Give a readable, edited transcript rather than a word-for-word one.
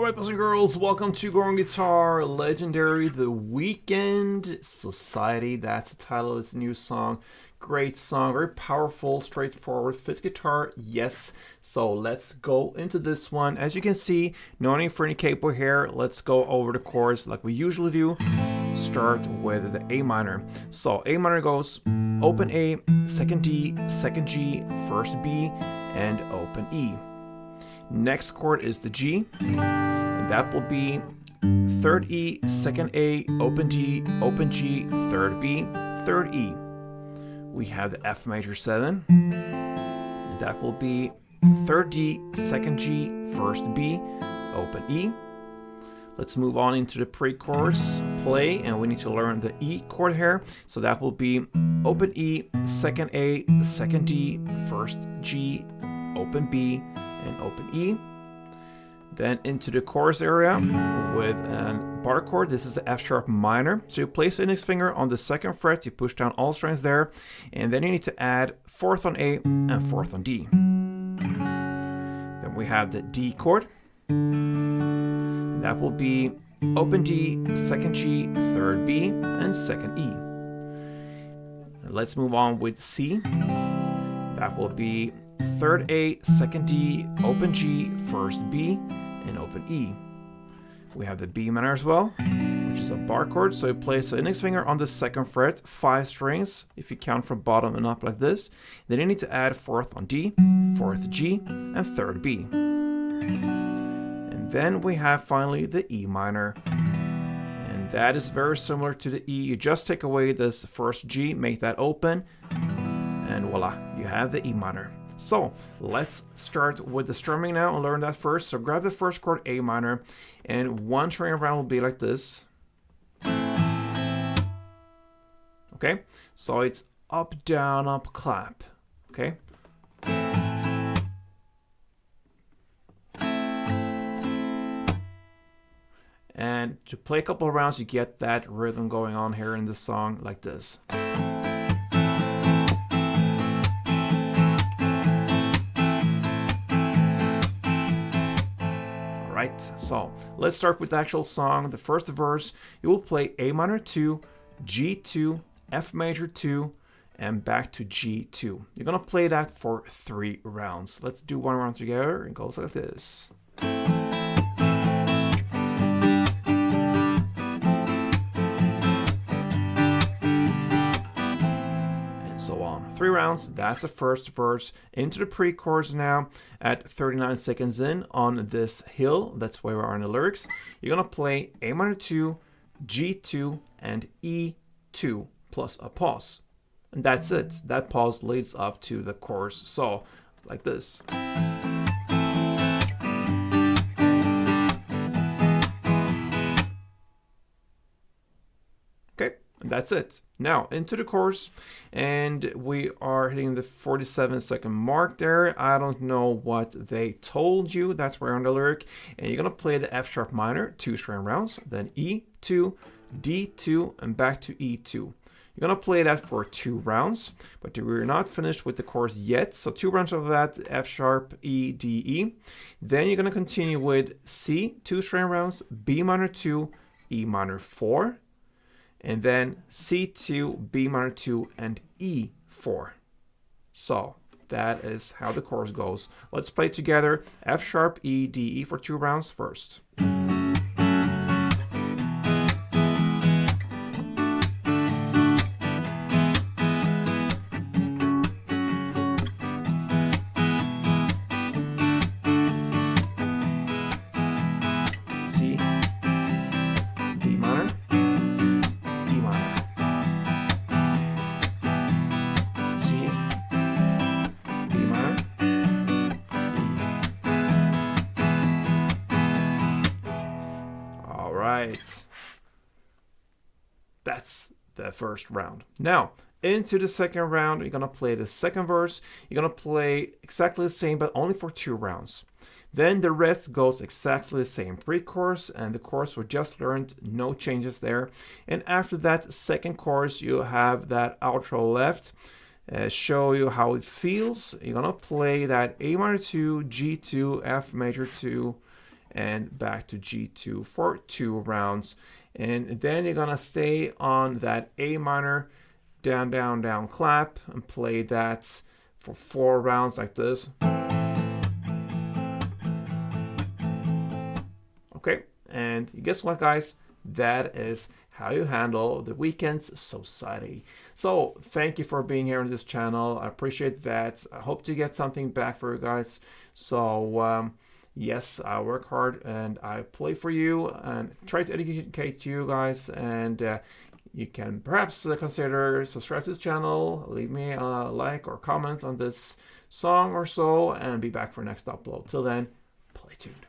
Alright, boys and girls, welcome to Growing Guitar Legendary The Weeknd Society. That's the title of this new song. Great song, very powerful, straightforward, fits guitar, yes. So let's go into this one. As you can see, no need for any capo here. Let's go over the chords like we usually do. Start with the A minor. So A minor goes open A, second D, second G, first B, and open E. Next chord is the G, and that will be third E, second A, open G, third B, third E. We have the F major 7, and that will be third D, second G, first B, open E. Let's move on into the pre-chorus play, and we need to learn the E chord here. So that will be open E, second A, second D, first G, open B, and open E. Then into the chorus area with a bar chord. This is the F sharp minor. So you place the index finger on the second fret, you push down all strings there, and then you need to add fourth on A and fourth on D. Then we have the D chord. That will be open D, second G, third B, and second E. Let's move on with C. That will be third A, second D, open G, first B, and open E. We have the B minor as well, which is a bar chord. So you place the index finger on the second fret, 5 strings, if you count from bottom and up like this. Then you need to add fourth on D, fourth G, and third B. And then we have finally the E minor. And that is very similar to the E. You just take away this first G, make that open, and voila, you have the E minor. So let's start with the strumming now and learn that first. So grab the first chord, A minor, and one string around will be like this. Okay, so it's up, down, up, clap. Okay. And to play a couple of rounds, you get that rhythm going on here in the song like this. Right, so let's start with the actual song. The first verse, you will play A minor 2, G2, F major 2, and back to G2. You're gonna play that for 3 rounds. Let's do one round together. It goes like this. So on. 3 rounds, that's the first verse. Into the pre-chorus now at 39 seconds in on this hill. That's where we are in the lyrics. You're gonna play A minor 2, G2, and E2 plus a pause. And that's it. That pause leads up to the chorus. So like this. Okay, and that's it. Now into the chorus, and we are hitting the 47-second mark there. I don't know what they told you. That's where on the lyric, and you're gonna play the F sharp minor 2 string rounds, then E2, D2, and back to E2. You're gonna play that for 2 rounds, but we're not finished with the chorus yet. So 2 rounds of that, F sharp, E, D, E. Then you're gonna continue with C, 2 string rounds, B minor 2, E minor 4. And then C2, B minor 2, and E4. So that is how the chorus goes. Let's play together. F sharp, E, D, E for 2 rounds first. C, B minor, that's the first round. Now, into the second round, you're gonna play the second verse. You're gonna play exactly the same, but only for 2 rounds. Then the rest goes exactly the same. Pre-chorus and the chorus we just learned, no changes there. And after that second chorus, you have that outro left. Show you how it feels. You're gonna play that A minor 2, G2, F major 2, and back to G2 for 2 rounds. And then you're gonna stay on that A minor, down, down, down clap, and play that for 4 rounds like this. Okay, and guess what, guys? That is how you handle the Weeknd's Society. So thank you for being here on this channel. I appreciate that. I hope to get something back for you guys. So yes, I work hard and I play for you and try to educate you guys. And you can perhaps consider subscribe to this channel, leave me a like or comment on this song or so, and be back for next upload. Till then, play tuned.